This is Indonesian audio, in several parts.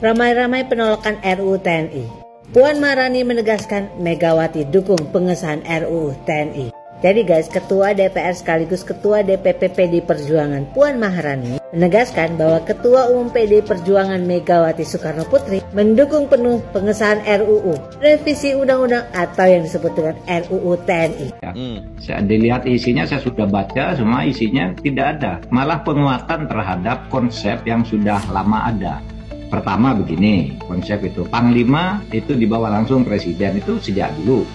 Ramai-ramai penolakan RUU TNI. Puan Maharani menegaskan Megawati dukung pengesahan RUU TNI. Jadi guys, Ketua DPR sekaligus Ketua DPP PD Perjuangan Puan Maharani menegaskan bahwa Ketua Umum PD Perjuangan Megawati Soekarno Putri mendukung penuh pengesahan RUU revisi undang-undang atau yang disebut dengan RUU TNI. Saya dilihat isinya, saya sudah baca semua isinya, tidak ada. Malah penguatan terhadap konsep yang sudah lama ada. Pertama begini, konsep itu Panglima itu dibawa langsung Presiden, itu sejak dulu.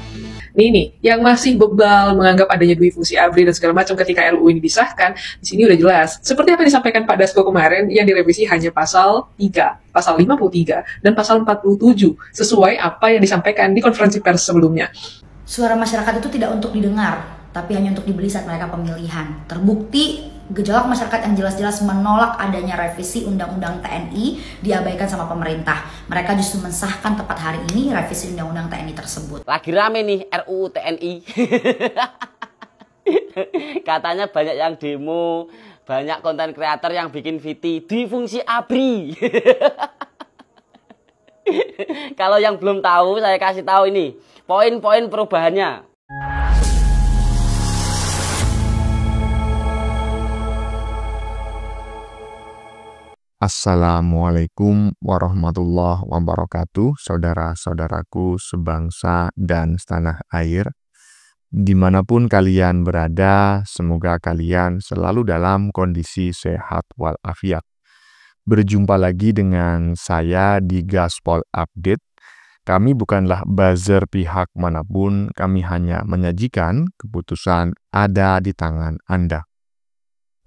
Nih, yang masih bebal menganggap adanya dui fungsi ABRI dan segala macam ketika RUU ini disahkan, di sini udah jelas. Seperti apa yang disampaikan Pak Dasko kemarin, yang direvisi hanya pasal 3, pasal 53, dan pasal 47, sesuai apa yang disampaikan di konferensi pers sebelumnya. Suara masyarakat itu tidak untuk didengar, tapi hanya untuk dibeli saat mereka pemilihan. Terbukti gejolak masyarakat yang jelas-jelas menolak adanya revisi Undang-Undang TNI diabaikan sama pemerintah. Mereka justru mensahkan tepat hari ini revisi Undang-Undang TNI tersebut. Lagi rame nih RUU TNI. Katanya banyak yang demo, banyak konten kreator yang bikin VT di fungsi ABRI. Kalau yang belum tahu, saya kasih tahu ini poin-poin perubahannya. Assalamualaikum warahmatullahi wabarakatuh, saudara-saudaraku sebangsa dan setanah air. Dimanapun kalian berada, semoga kalian selalu dalam kondisi sehat walafiat. Berjumpa lagi dengan saya di Gaspol Update. Kami bukanlah buzzer pihak manapun, kami hanya menyajikan keputusan ada di tangan Anda.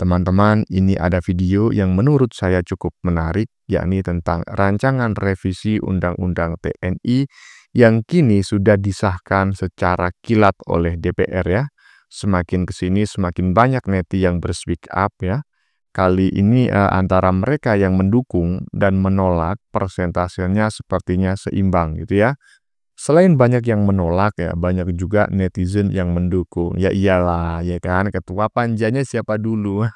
Teman-teman, ini ada video yang menurut saya cukup menarik, yakni tentang rancangan revisi Undang-Undang TNI yang kini sudah disahkan secara kilat oleh DPR ya. Semakin kesini semakin banyak neti yang berspeak up ya. Kali ini antara mereka yang mendukung dan menolak persentasenya sepertinya seimbang gitu ya. Selain banyak yang menolak ya, banyak juga netizen yang mendukung. Ya iyalah, ya kan, ketua panjanya siapa dulu?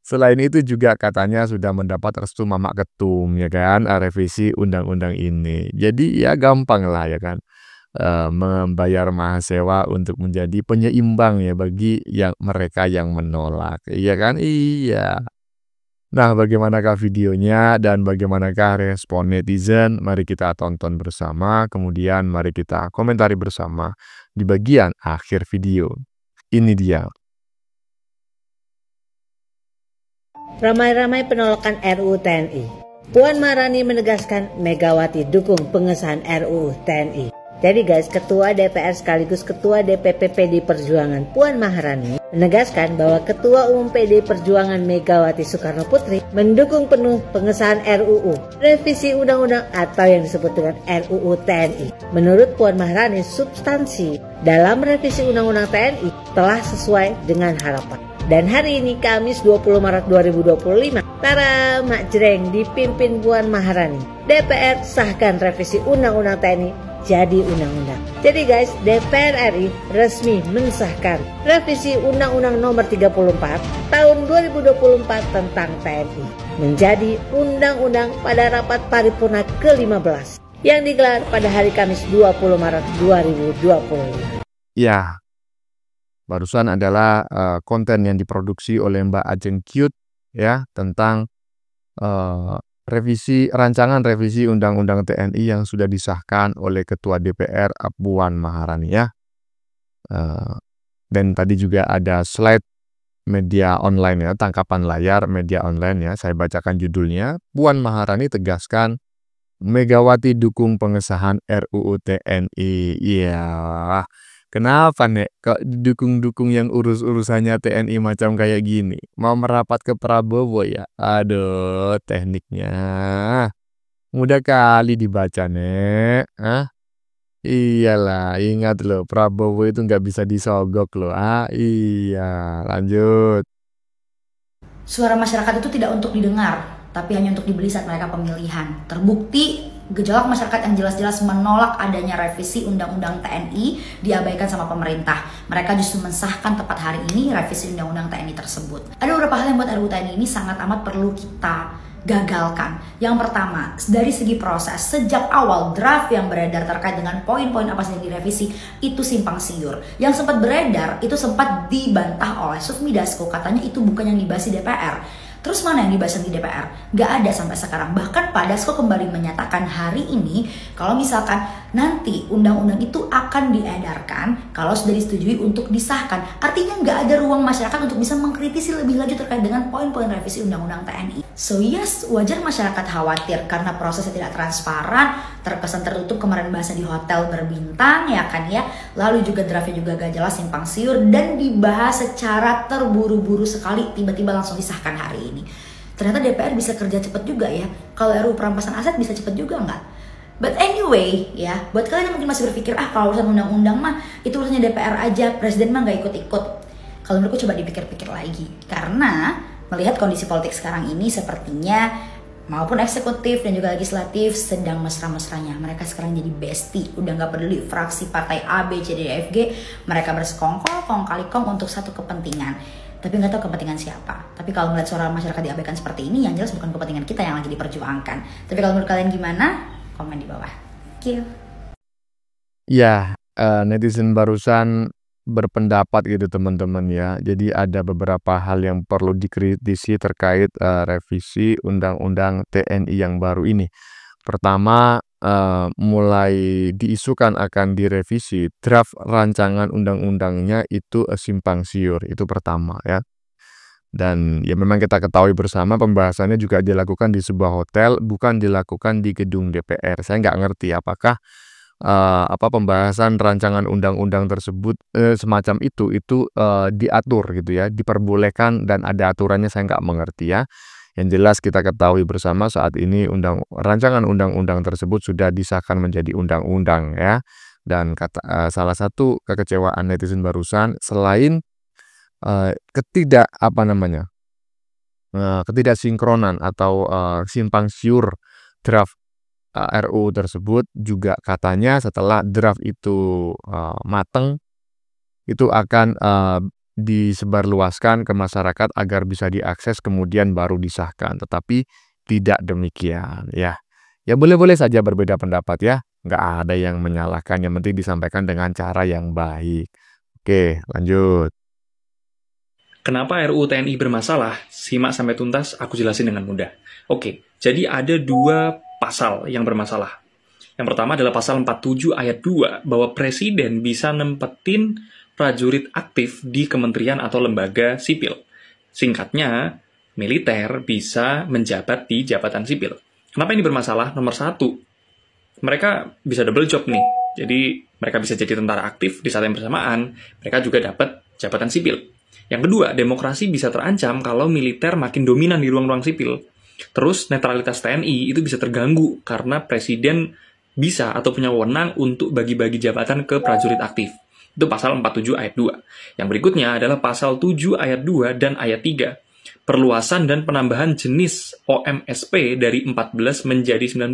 Selain itu juga katanya sudah mendapat restu Mamak Ketum, ya kan, revisi undang-undang ini. Jadi ya gampang lah ya kan, membayar mahasiswa untuk menjadi penyeimbang ya bagi mereka yang menolak. Iya kan? Iya. Nah, bagaimanakah videonya dan bagaimanakah respon netizen? Mari kita tonton bersama, kemudian mari kita komentari bersama di bagian akhir video. Ini dia. Ramai-ramai penolakan RUU TNI. Puan Maharani menegaskan Megawati dukung pengesahan RUU TNI. Jadi guys, Ketua DPR sekaligus Ketua DPP PD Perjuangan Puan Maharani menegaskan bahwa Ketua Umum PD Perjuangan Megawati Soekarno Putri mendukung penuh pengesahan RUU revisi undang-undang atau yang disebut dengan RUU TNI. Menurut Puan Maharani, substansi dalam revisi undang-undang TNI telah sesuai dengan harapan. Dan hari ini Kamis 20 Maret 2025, Tara Mak Jreng dipimpin Puan Maharani. DPR sahkan revisi undang-undang TNI jadi undang-undang. Jadi guys, DPR RI resmi mensahkan revisi Undang-Undang Nomor 34 tahun 2024 tentang TNI menjadi undang-undang pada rapat paripurna ke-15 yang digelar pada hari Kamis 20 Maret 2025. Ya, barusan adalah konten yang diproduksi oleh Mbak Ajeng Cute ya tentang rancangan revisi Undang-Undang TNI yang sudah disahkan oleh Ketua DPR Puan Maharani ya. Dan tadi juga ada slide media online ya, tangkapan layar media online ya. Saya bacakan judulnya. Puan Maharani tegaskan Megawati dukung pengesahan RUU TNI. Iya. Kenapa nek kok dukung-dukung yang urus-urusannya TNI macam kayak gini? Mau merapat ke Prabowo ya? Aduh, tekniknya. Mudah kali dibaca, Nek. Iyalah, ingat loh, Prabowo itu nggak bisa disogok loh. Iya, lanjut. Suara masyarakat itu tidak untuk didengar, tapi hanya untuk dibeli saat mereka pemilihan. Terbukti gejolak masyarakat yang jelas-jelas menolak adanya revisi Undang-Undang TNI diabaikan sama pemerintah. Mereka justru mensahkan tepat hari ini revisi Undang-Undang TNI tersebut. Ada beberapa hal yang buat RUU TNI ini sangat amat perlu kita gagalkan. Yang pertama, dari segi proses, sejak awal draft yang beredar terkait dengan poin-poin apa saja yang direvisi itu simpang siur. Yang sempat beredar itu sempat dibantah oleh Sufmi Dasko, katanya itu bukan yang dibahas di DPR. Terus mana yang dibahas di DPR? Gak ada sampai sekarang. Bahkan Pak Dasko kembali menyatakan hari ini kalau misalkan nanti undang-undang itu akan diedarkan kalau sudah disetujui untuk disahkan. Artinya gak ada ruang masyarakat untuk bisa mengkritisi lebih lanjut terkait dengan poin-poin revisi undang-undang TNI. So yes, wajar masyarakat khawatir karena prosesnya tidak transparan, terkesan tertutup, kemarin bahasa di hotel berbintang ya kan ya. Lalu juga draftnya juga gak jelas, simpang siur, dan dibahas secara terburu-buru sekali, tiba-tiba langsung disahkan hari ini. Ternyata DPR bisa kerja cepat juga ya. Kalau RUU perampasan aset bisa cepat juga nggak? But anyway ya, buat kalian yang mungkin masih berpikir kalau urusan undang-undang mah itu urusannya DPR aja, presiden mah nggak ikut-ikut. Kalau menurutku coba dipikir-pikir lagi, karena melihat kondisi politik sekarang ini sepertinya maupun eksekutif dan juga legislatif sedang mesra-mesranya. Mereka sekarang jadi bestie, udah nggak peduli fraksi partai A, B, C, D, E, F, G. Mereka bersekongkol, kong kali kong untuk satu kepentingan. Tapi nggak tahu kepentingan siapa. Tapi kalau melihat suara masyarakat diabaikan seperti ini, yang jelas bukan kepentingan kita yang lagi diperjuangkan. Tapi kalau menurut kalian gimana? Komen di bawah. Thank you. Ya, netizen barusan berpendapat gitu teman-teman ya. Jadi ada beberapa hal yang perlu dikritisi terkait revisi Undang-Undang TNI yang baru ini. Pertama, mulai diisukan akan direvisi, draft rancangan undang-undangnya itu simpang siur, itu pertama ya. Dan ya memang kita ketahui bersama pembahasannya juga dilakukan di sebuah hotel, bukan dilakukan di gedung DPR. Saya nggak ngerti apakah pembahasan rancangan undang-undang tersebut semacam itu diatur gitu ya, diperbolehkan dan ada aturannya, saya nggak mengerti ya. Yang jelas kita ketahui bersama saat ini rancangan undang-undang tersebut sudah disahkan menjadi undang-undang ya. Dan salah satu kekecewaan netizen barusan selain ketidaksinkronan atau simpang siur draft RUU tersebut, juga katanya setelah draft itu mateng itu akan disebarluaskan ke masyarakat agar bisa diakses kemudian baru disahkan. Tetapi tidak demikian ya. Ya boleh-boleh saja berbeda pendapat ya. Nggak ada yang menyalahkan, yang penting disampaikan dengan cara yang baik. Oke, lanjut. Kenapa RUU TNI bermasalah? Simak sampai tuntas, aku jelasin dengan mudah. Oke, jadi ada 2 pasal yang bermasalah. Yang pertama adalah pasal 47 ayat 2, bahwa presiden bisa nempetin prajurit aktif di kementerian atau lembaga sipil. Singkatnya, militer bisa menjabat di jabatan sipil. Kenapa ini bermasalah? Nomor 1, mereka bisa double job nih. Jadi, mereka bisa jadi tentara aktif di saat yang bersamaan, mereka juga dapat jabatan sipil. Yang kedua, demokrasi bisa terancam kalau militer makin dominan di ruang-ruang sipil. Terus, netralitas TNI itu bisa terganggu karena presiden bisa atau punya wewenang untuk bagi-bagi jabatan ke prajurit aktif. Itu pasal 47 ayat 2. Yang berikutnya adalah pasal 7 ayat 2 dan ayat 3. Perluasan dan penambahan jenis OMSP dari 14 menjadi 19.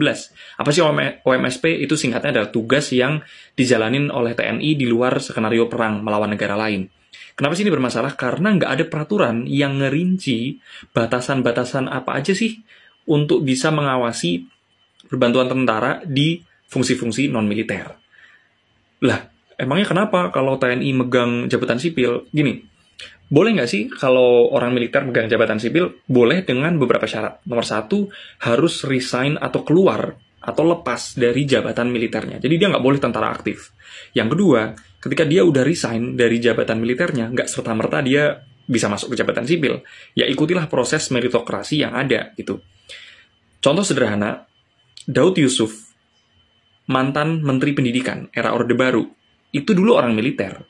Apa sih OMSP? Itu singkatnya adalah tugas yang dijalanin oleh TNI di luar skenario perang melawan negara lain. Kenapa sih ini bermasalah? Karena nggak ada peraturan yang ngerinci batasan-batasan apa aja sih untuk bisa mengawasi perbantuan tentara di fungsi-fungsi non-militer. Lah, emangnya kenapa kalau TNI megang jabatan sipil? Gini, boleh nggak sih kalau orang militer megang jabatan sipil? Boleh dengan beberapa syarat. Nomor 1, harus resign atau keluar atau lepas dari jabatan militernya. Jadi dia nggak boleh tentara aktif. Yang kedua, ketika dia udah resign dari jabatan militernya, nggak serta-merta dia bisa masuk ke jabatan sipil. Ya ikutilah proses meritokrasi yang ada gitu. Contoh sederhana, Daud Yusuf, mantan Menteri Pendidikan era Orde Baru, itu dulu orang militer.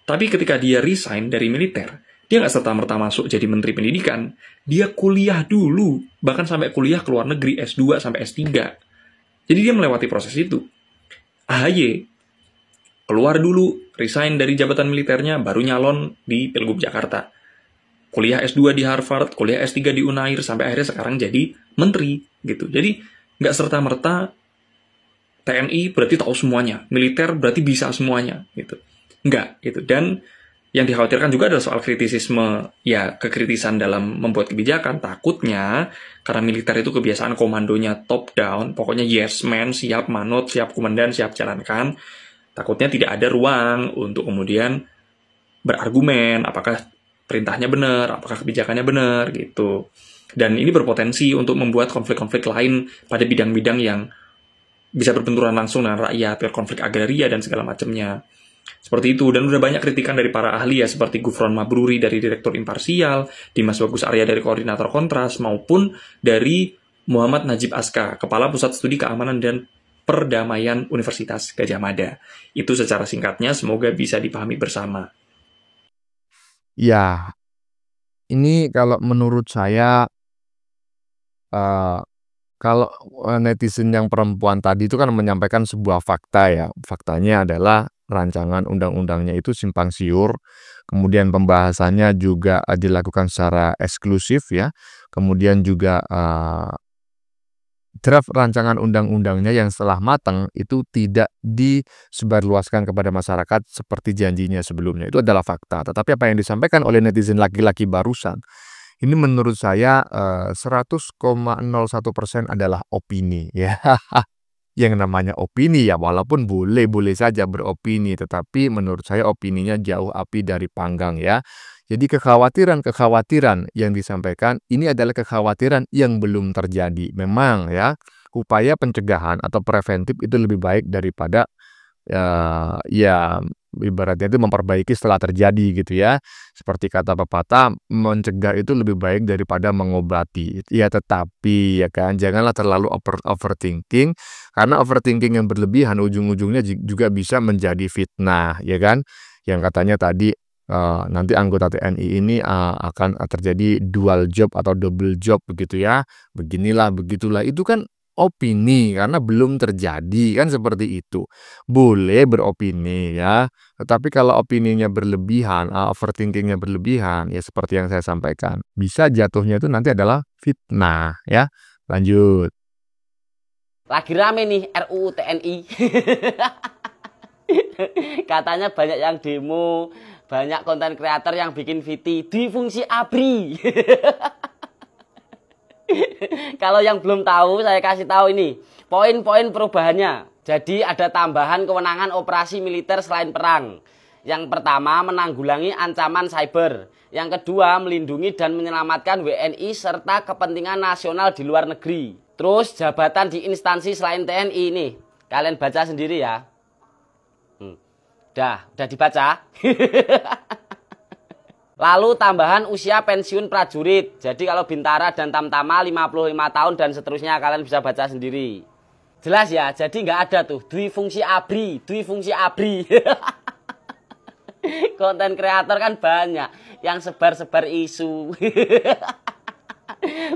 Tapi ketika dia resign dari militer, dia nggak serta-merta masuk jadi Menteri Pendidikan. Dia kuliah dulu, bahkan sampai kuliah ke luar negeri S2 sampai S3. Jadi dia melewati proses itu. AHY, keluar dulu, resign dari jabatan militernya, baru nyalon di Pilgub Jakarta. Kuliah S2 di Harvard, kuliah S3 di Unair, sampai akhirnya sekarang jadi menteri. Gitu. Jadi nggak serta-merta TNI berarti tahu semuanya, militer berarti bisa semuanya. Gitu. Nggak. Gitu. Dan Yang dikhawatirkan juga adalah soal kritisisme, ya kekritisan dalam membuat kebijakan. Takutnya karena militer itu kebiasaan komandonya top down, pokoknya yes man, siap manut, siap komandan, siap jalankan. Takutnya tidak ada ruang untuk kemudian berargumen apakah perintahnya benar, apakah kebijakannya benar gitu. Dan ini berpotensi untuk membuat konflik-konflik lain pada bidang-bidang yang bisa berbenturan langsung dengan rakyat, konflik agraria dan segala macamnya. Seperti itu, dan udah banyak kritikan dari para ahli ya, seperti Gufron Mabruri dari Direktur Imparsial, Dimas Bagus Arya dari Koordinator Kontras, maupun dari Muhammad Najib Aska, Kepala Pusat Studi Keamanan dan Perdamaian Universitas Gadjah Mada. Itu secara singkatnya, semoga bisa dipahami bersama. Ya, ini kalau menurut saya, kalau netizen yang perempuan tadi itu kan menyampaikan sebuah fakta ya. Faktanya adalah rancangan undang-undangnya itu simpang siur, kemudian pembahasannya juga dilakukan secara eksklusif ya. Kemudian juga draft rancangan undang-undangnya yang setelah matang itu tidak disebarluaskan kepada masyarakat seperti janjinya sebelumnya. Itu adalah fakta. Tetapi apa yang disampaikan oleh netizen laki-laki barusan, ini menurut saya 100,01% adalah opini ya. Yang namanya opini ya, walaupun boleh-boleh saja beropini, tetapi menurut saya opininya jauh api dari panggang ya. Jadi kekhawatiran-kekhawatiran yang disampaikan ini adalah kekhawatiran yang belum terjadi. Memang ya, upaya pencegahan atau preventif itu lebih baik daripada ya ibaratnya itu memperbaiki setelah terjadi gitu ya. Seperti kata pepatah, mencegah itu lebih baik daripada mengobati. Ya tetapi ya kan, janganlah terlalu overthinking, karena overthinking yang berlebihan ujung-ujungnya juga bisa menjadi fitnah ya kan. Yang katanya tadi nanti anggota TNI ini akan terjadi dual job atau double job begitu ya. Beginilah begitulah, itu kan opini karena belum terjadi kan, seperti itu. Boleh beropini ya, tetapi kalau opininya berlebihan, overthinkingnya berlebihan, ya seperti yang saya sampaikan, bisa jatuhnya itu nanti adalah fitnah ya. Lanjut. Lagi rame nih RUU TNI. Katanya banyak yang demo, banyak konten kreator yang bikin VT di fungsi ABRI. Kalau yang belum tahu, saya kasih tahu ini poin-poin perubahannya. Jadi ada tambahan kewenangan operasi militer selain perang. Yang pertama, menanggulangi ancaman cyber. Yang kedua, melindungi dan menyelamatkan WNI serta kepentingan nasional di luar negeri. Terus jabatan di instansi selain TNI ini, kalian baca sendiri ya. Udah dibaca. Lalu tambahan usia pensiun prajurit. Jadi kalau Bintara dan Tamtama 55 tahun dan seterusnya, kalian bisa baca sendiri. Jelas ya, jadi nggak ada tuh dwi fungsi ABRI. Konten kreator kan banyak yang sebar-sebar isu.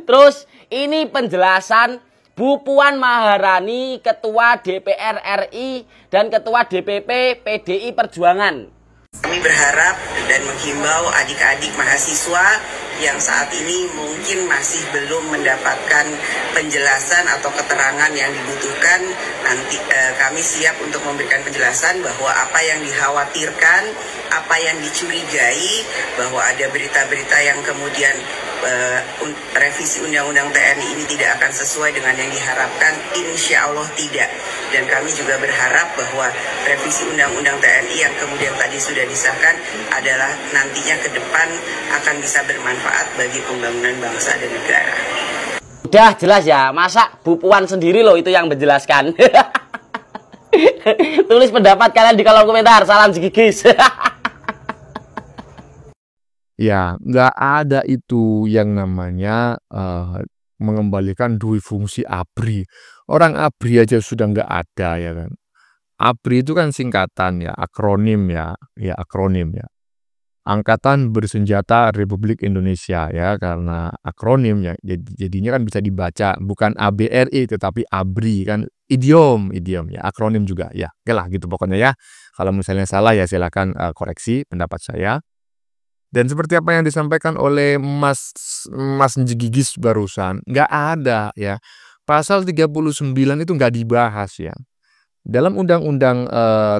Terus ini penjelasan Bu Puan Maharani, Ketua DPR RI dan Ketua DPP PDI Perjuangan. Kami berharap dan menghimbau adik-adik mahasiswa yang saat ini mungkin masih belum mendapatkan penjelasan atau keterangan yang dibutuhkan. Nanti kami siap untuk memberikan penjelasan bahwa apa yang dikhawatirkan, apa yang dicurigai, bahwa ada berita-berita yang kemudian revisi Undang-Undang TNI ini tidak akan sesuai dengan yang diharapkan, insya Allah tidak. Dan kami juga berharap bahwa revisi Undang-Undang TNI yang kemudian tadi sudah disahkan adalah nantinya ke depan akan bisa bermanfaat bagi pembangunan bangsa dan negara. Udah jelas ya, masa Bu Puan sendiri loh itu yang menjelaskan. Tulis pendapat kalian di kolom komentar, salam jigigis. Ya, nggak ada itu yang namanya mengembalikan dui fungsi ABRI. Orang ABRI aja sudah nggak ada ya kan. ABRI itu kan singkatan ya, akronim ya, akronim ya. Angkatan Bersenjata Republik Indonesia ya, karena akronim ya, jadinya kan bisa dibaca bukan ABRI tetapi ABRI kan, idiom ya, akronim juga ya. Oke lah gitu pokoknya ya. Kalau misalnya salah ya silakan koreksi pendapat saya. Dan seperti apa yang disampaikan oleh Mas Jigigis barusan, nggak ada ya. Pasal 39 itu nggak dibahas ya. Dalam undang-undang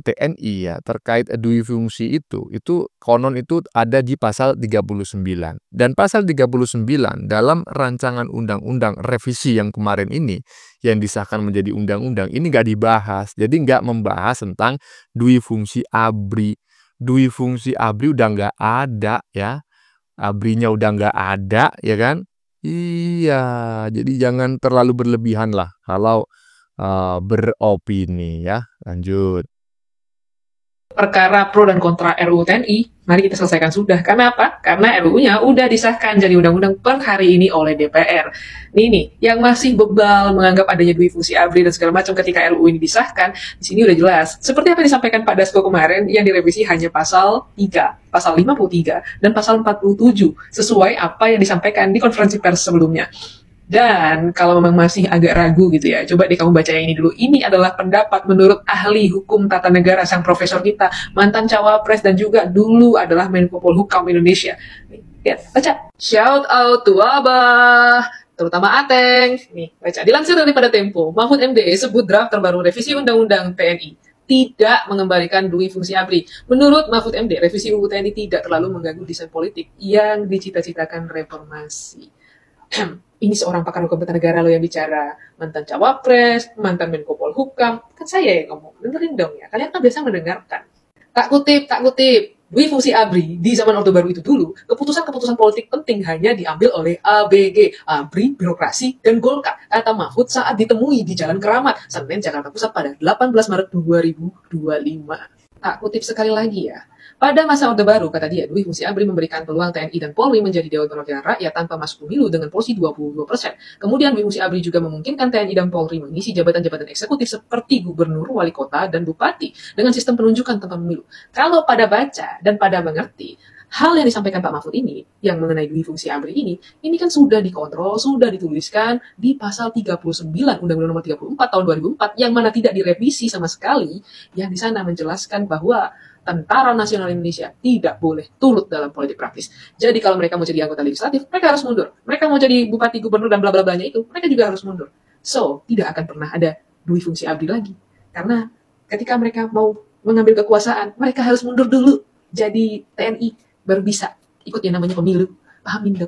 TNI ya terkait dui fungsi itu konon itu ada di pasal 39. Dan pasal 39 dalam rancangan undang-undang revisi yang kemarin ini yang disahkan menjadi undang-undang ini nggak dibahas. Jadi nggak membahas tentang dui fungsi ABRI. Dui fungsi ABRI udah nggak ada ya. ABRI-nya udah nggak ada ya kan. Iya, jadi jangan terlalu berlebihan lah kalau beropini ya. Lanjut. Perkara pro dan kontra RUU TNI, mari kita selesaikan sudah. Karena apa? Karena RUU-nya udah disahkan jadi undang-undang per hari ini oleh DPR. Nih, yang masih bebal menganggap adanya dui fungsi ABRI dan segala macam ketika RUU ini disahkan, di sini udah jelas. Seperti apa yang disampaikan Pak Dasko kemarin, yang direvisi hanya pasal 3, pasal 53, dan pasal 47, sesuai apa yang disampaikan di konferensi pers sebelumnya. Dan kalau memang masih agak ragu gitu ya, coba deh kamu baca yang ini dulu. Ini adalah pendapat menurut ahli hukum tata negara, sang profesor kita, mantan cawapres dan juga dulu adalah Menko Polhukam Indonesia. Nih, lihat, baca. Shout out to Abah, terutama Ateng. Nih, baca. Dilansir daripada Tempo, Mahfud MD sebut draft terbaru revisi Undang-Undang TNI tidak mengembalikan dui fungsi ABRI. Menurut Mahfud MD, revisi UU TNI tidak terlalu mengganggu desain politik yang dicita-citakan reformasi. Ini seorang pakar hukum tata negara lo yang bicara, mantan cawapres, mantan Menko Polhukam, kan saya yang ngomong, dengerin dong ya, kalian kan biasa mendengarkan. Tak kutip, dui fungsi ABRI di zaman Orde Baru itu dulu, keputusan-keputusan politik penting hanya diambil oleh ABG, ABRI, Birokrasi, dan Golkar, kata Mahfud saat ditemui di Jalan Keramat, Senen, Jakarta Pusat pada 18 Maret 2025. Tak kutip sekali lagi ya. Pada masa Orde Baru, kata dia, dui fungsi ABRI memberikan peluang TNI dan Polri menjadi Dewan Perwakilan Rakyat tanpa masuk pemilu dengan porsi 22%. Kemudian dui fungsi ABRI juga memungkinkan TNI dan Polri mengisi jabatan-jabatan eksekutif seperti gubernur, wali kota, dan bupati dengan sistem penunjukan tanpa pemilu. Kalau pada baca dan pada mengerti, hal yang disampaikan Pak Mahfud ini, yang mengenai dui fungsi ABRI ini kan sudah dikontrol, sudah dituliskan di pasal 39 Undang-Undang Nomor 34 Tahun 2004, yang mana tidak direvisi sama sekali, yang di sana menjelaskan bahwa Tentara Nasional Indonesia tidak boleh turut dalam politik praktis. Jadi kalau mereka mau jadi anggota legislatif, mereka harus mundur. Mereka mau jadi bupati, gubernur, dan bla-bla-blanya itu, mereka juga harus mundur. So, tidak akan pernah ada dui fungsi ABRI lagi. Karena ketika mereka mau mengambil kekuasaan, mereka harus mundur dulu. Jadi TNI baru bisa ikut yang namanya pemilu. Pahamin dong.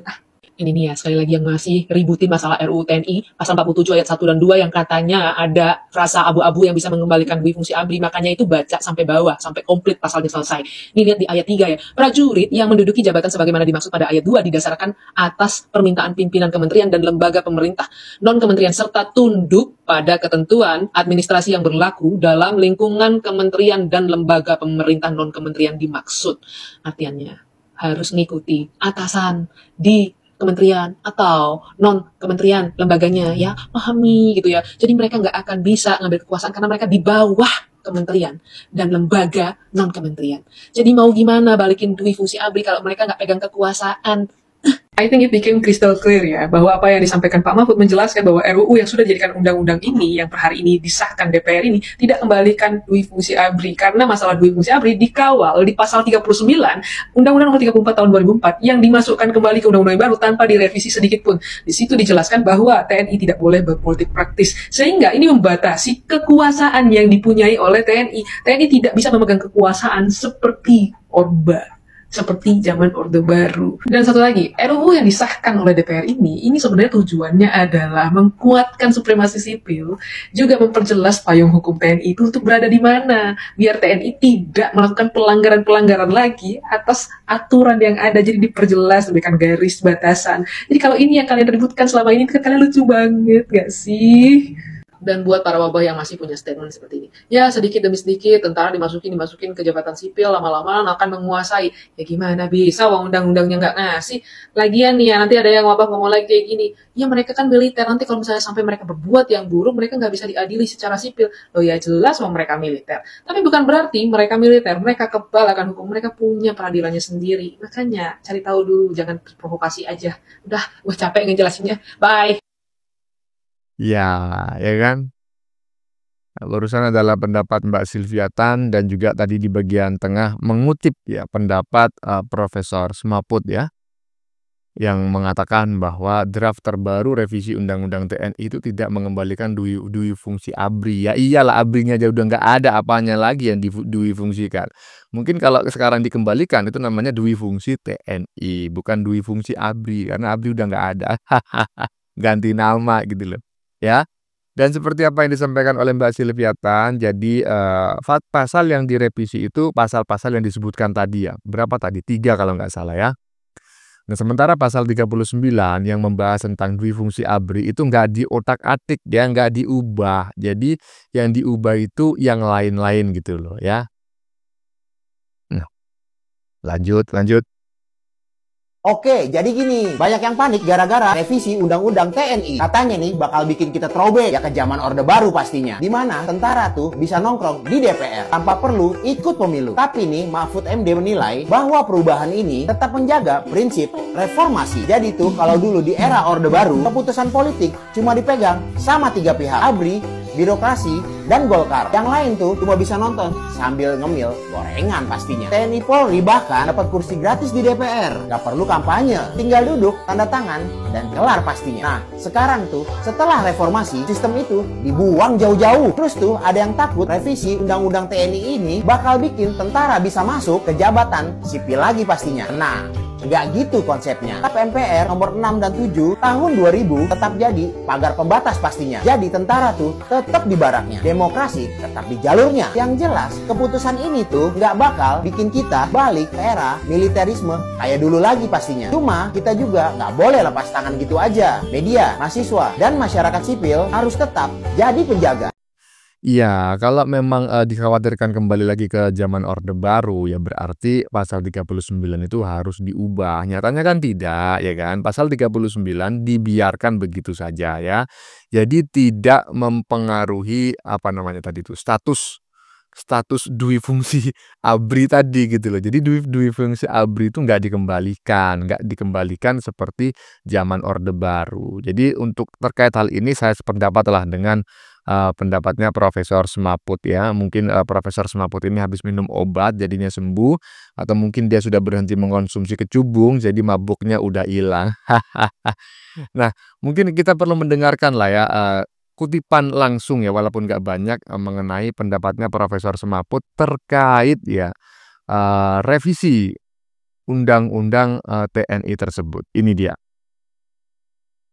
Ini nih ya, sekali lagi yang masih ributin masalah RUU TNI, pasal 47 ayat 1 dan 2 yang katanya ada frasa abu-abu yang bisa mengembalikan dui fungsi ABRI, makanya itu baca sampai bawah, sampai komplit pasalnya selesai. Ini lihat di ayat 3 ya, prajurit yang menduduki jabatan sebagaimana dimaksud pada ayat 2 didasarkan atas permintaan pimpinan kementerian dan lembaga pemerintah, non-kementerian, serta tunduk pada ketentuan administrasi yang berlaku dalam lingkungan kementerian dan lembaga pemerintah non-kementerian dimaksud. Artinya, harus mengikuti atasan di kementerian atau non kementerian lembaganya ya, pahami gitu ya. Jadi mereka nggak akan bisa ngambil kekuasaan karena mereka di bawah kementerian dan lembaga non kementerian. Jadi mau gimana balikin dui fungsi ABRI kalau mereka nggak pegang kekuasaan? I think it became crystal clear ya, bahwa apa yang disampaikan Pak Mahfud menjelaskan bahwa RUU yang sudah dijadikan undang-undang ini, yang per hari ini disahkan DPR ini, tidak kembalikan dui fungsi ABRI, karena masalah dui fungsi ABRI dikawal di pasal 39 Undang-Undang Nomor 34 Tahun 2004 yang dimasukkan kembali ke undang-undang baru tanpa direvisi sedikit pun. Di situ dijelaskan bahwa TNI tidak boleh berpolitik praktis, sehingga ini membatasi kekuasaan yang dipunyai oleh TNI. TNI tidak bisa memegang kekuasaan seperti Orba, seperti zaman Orde Baru. Dan satu lagi, RUU yang disahkan oleh DPR ini sebenarnya tujuannya adalah menguatkan supremasi sipil, juga memperjelas payung hukum TNI itu untuk berada di mana, biar TNI tidak melakukan pelanggaran-pelanggaran lagi atas aturan yang ada, jadi diperjelas, diberikan garis batasan. Jadi kalau ini yang kalian ributkan selama ini, kan kalian lucu banget, gak sih? Dan buat para wabah yang masih punya statement seperti ini, ya sedikit demi sedikit tentara dimasukin ke jabatan sipil, lama-lama akan menguasai. Ya gimana bisa, uang undang-undangnya nggak ngasih. Lagian nih ya, nanti ada yang wabah ngomong lagi kayak gini, ya mereka kan militer, nanti kalau misalnya sampai mereka berbuat yang buruk, mereka nggak bisa diadili secara sipil. Loh ya jelas mau mereka militer, tapi bukan berarti mereka militer, mereka kebal akan hukum, mereka punya peradilannya sendiri. Makanya cari tahu dulu, jangan provokasi aja. Udah, gue capek ngejelasinnya, bye. Ya kan? Lurusan adalah pendapat Mbak Sylvia Tan dan juga tadi di bagian tengah mengutip ya pendapat Profesor Smaput ya. yang mengatakan bahwa draft terbaru revisi Undang-Undang TNI itu tidak mengembalikan dui fungsi ABRI. Ya iyalah, ABRI-nya aja udah nggak ada, apanya lagi yang dui fungsikan. Mungkin kalau sekarang dikembalikan itu namanya dui fungsi TNI, bukan dui fungsi ABRI, karena ABRI udah nggak ada. Ganti nama gitu loh. Ya. Dan seperti apa yang disampaikan oleh Mbak Silviatan, jadi pasal yang direvisi itu pasal-pasal yang disebutkan tadi ya. Berapa tadi? 3 kalau nggak salah ya. Nah, sementara pasal 39 yang membahas tentang dui fungsi ABRI itu nggak diotak-atik, ya, nggak diubah. Jadi yang diubah itu yang lain-lain gitu loh ya. Nah, lanjut. Oke, jadi gini, banyak yang panik gara-gara revisi Undang-Undang TNI. Katanya nih bakal bikin kita throwback ya ke zaman Orde Baru pastinya. Dimana tentara tuh bisa nongkrong di DPR tanpa perlu ikut pemilu. Tapi nih Mahfud MD menilai bahwa perubahan ini tetap menjaga prinsip reformasi. Jadi tuh kalau dulu di era Orde Baru, keputusan politik cuma dipegang sama 3 pihak. ABRI, birokrasi, dan Golkar. Yang lain tuh cuma bisa nonton sambil ngemil gorengan pastinya. TNI Polri bahkan dapat kursi gratis di DPR. Gak perlu kampanye, tinggal duduk, tanda tangan, dan kelar pastinya. Nah, sekarang tuh setelah reformasi, sistem itu dibuang jauh-jauh. Terus tuh ada yang takut revisi Undang-Undang TNI ini bakal bikin tentara bisa masuk ke jabatan sipil lagi pastinya. Nah, nggak gitu konsepnya. Tap MPR nomor 6 dan 7 tahun 2000 tetap jadi pagar pembatas pastinya. Jadi tentara tuh tetap di baraknya. Demokrasi tetap di jalurnya. Yang jelas, keputusan ini tuh nggak bakal bikin kita balik ke era militerisme kayak dulu lagi pastinya. Cuma kita juga nggak boleh lepas tangan gitu aja. Media, mahasiswa, dan masyarakat sipil harus tetap jadi penjaga. Iya, kalau memang dikhawatirkan kembali lagi ke zaman Orde Baru, ya berarti pasal 39 itu harus diubah. Nyatanya kan tidak, ya kan? Pasal 39 dibiarkan begitu saja ya. Jadi tidak mempengaruhi apa namanya tadi itu status dui fungsi ABRI tadi gitu loh. Jadi dui fungsi ABRI itu nggak dikembalikan seperti zaman Orde Baru. Jadi untuk terkait hal ini saya sependapat lah dengan pendapatnya Profesor Semaput ya. Mungkin Profesor Semaput ini habis minum obat jadinya sembuh, atau mungkin dia sudah berhenti mengkonsumsi kecubung jadi mabuknya udah hilang. Nah, mungkin kita perlu mendengarkan lah ya kutipan langsung ya, walaupun nggak banyak, mengenai pendapatnya Profesor Semaput terkait ya revisi Undang-Undang TNI tersebut. Ini dia.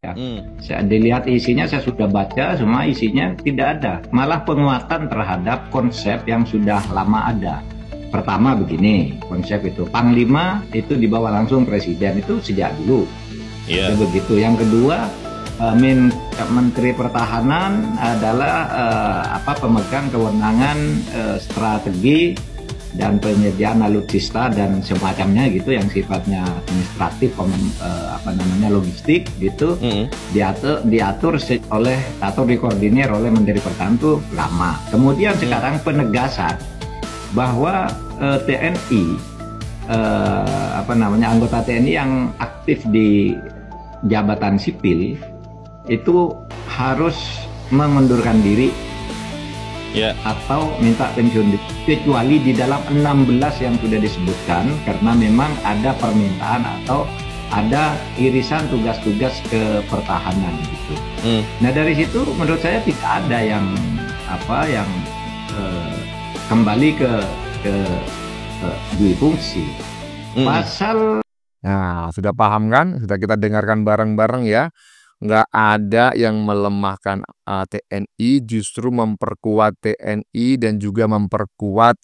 Ya. Saya dilihat isinya, saya sudah baca, semua isinya tidak ada. Malah penguatan terhadap konsep yang sudah lama ada. Pertama begini, konsep itu Panglima itu dibawa langsung Presiden, itu sejak dulu. Yeah. Begitu. Yang kedua, Menteri Pertahanan adalah pemegang kewenangan strategi dan penyediaan alutsista dan semacamnya gitu, yang sifatnya administratif, logistik gitu, diatur oleh atau dikoordinir oleh Menteri Pertahanan itu lama. Kemudian sekarang penegasan bahwa TNI anggota TNI yang aktif di jabatan sipil itu harus mengundurkan diri atau minta pensiun, kecuali di dalam 16 yang sudah disebutkan, karena memang ada permintaan atau ada irisan tugas-tugas ke pertahanan gitu. Nah dari situ menurut saya tidak ada yang kembali ke dui fungsi. Pasal Nah, sudah paham kan? Sudah kita dengarkan bareng-bareng ya. Nggak ada yang melemahkan TNI, justru memperkuat TNI dan juga memperkuat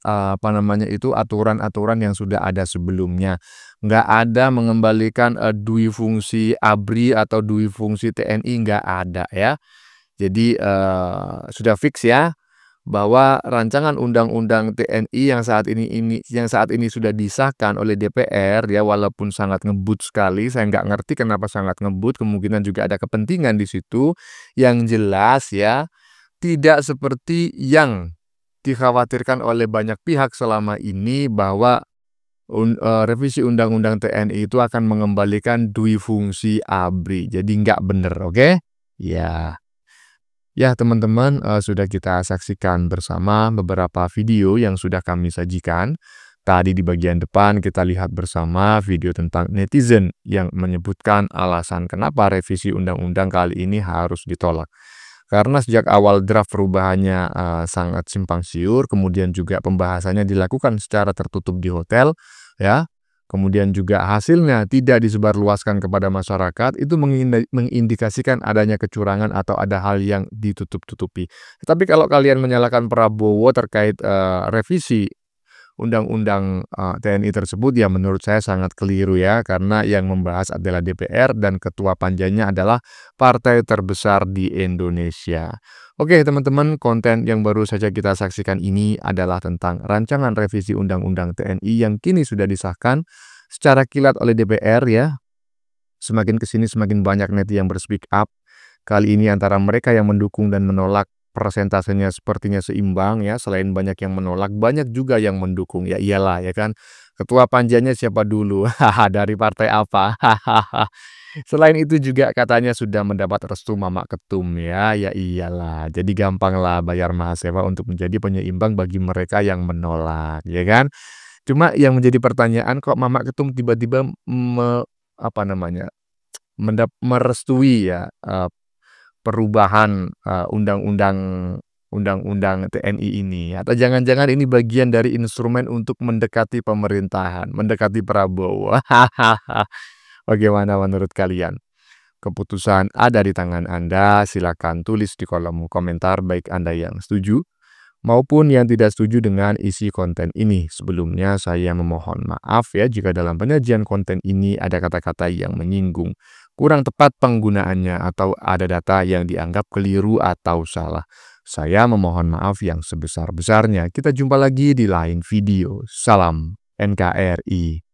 aturan-aturan yang sudah ada sebelumnya. Nggak ada mengembalikan dui fungsi ABRI atau dui fungsi TNI, nggak ada ya. Jadi sudah fix ya, bahwa rancangan undang-undang TNI yang saat ini sudah disahkan oleh DPR ya, walaupun sangat ngebut sekali, saya nggak ngerti kenapa sangat ngebut, kemungkinan juga ada kepentingan di situ. Yang jelas ya, tidak seperti yang dikhawatirkan oleh banyak pihak selama ini, bahwa revisi undang-undang TNI itu akan mengembalikan dui fungsi ABRI. Jadi nggak bener, oke? Ya teman-teman, sudah kita saksikan bersama beberapa video yang sudah kami sajikan. Tadi di bagian depan kita lihat bersama video tentang netizen yang menyebutkan alasan kenapa revisi undang-undang kali ini harus ditolak. Karena sejak awal draft perubahannya sangat simpang siur, kemudian juga pembahasannya dilakukan secara tertutup di hotel, ya. Kemudian juga hasilnya tidak disebarluaskan kepada masyarakat, itu mengindikasikan adanya kecurangan atau ada hal yang ditutup-tutupi. Tapi kalau kalian menyalahkan Prabowo terkait revisi undang-undang TNI tersebut, ya menurut saya sangat keliru ya, karena yang membahas adalah DPR dan ketua panjanya adalah partai terbesar di Indonesia. Oke teman-teman, konten yang baru saja kita saksikan ini adalah tentang rancangan revisi undang-undang TNI yang kini sudah disahkan secara kilat oleh DPR ya. Semakin kesini semakin banyak netizen yang berspeak up. Kali ini antara mereka yang mendukung dan menolak, persentasenya sepertinya seimbang ya. Selain banyak yang menolak, banyak juga yang mendukung. Ya iyalah ya kan. Ketua panjanya siapa dulu? Dari partai apa? Selain itu juga katanya sudah mendapat restu Mama Ketum ya. Ya iyalah. Jadi gampang lah bayar mahasiswa untuk menjadi penyeimbang bagi mereka yang menolak, ya kan? Cuma yang menjadi pertanyaan, kok Mama Ketum tiba-tiba merestui ya perubahan undang-undang TNI ini, atau jangan-jangan ini bagian dari instrumen untuk mendekati pemerintahan, mendekati Prabowo. Bagaimana menurut kalian? Keputusan ada di tangan Anda, silakan tulis di kolom komentar baik Anda yang setuju maupun yang tidak setuju dengan isi konten ini. Sebelumnya saya memohon maaf ya jika dalam penyajian konten ini ada kata-kata yang menyinggung, kurang tepat penggunaannya, atau ada data yang dianggap keliru atau salah. Saya memohon maaf yang sebesar-besarnya. Kita jumpa lagi di lain video. Salam NKRI.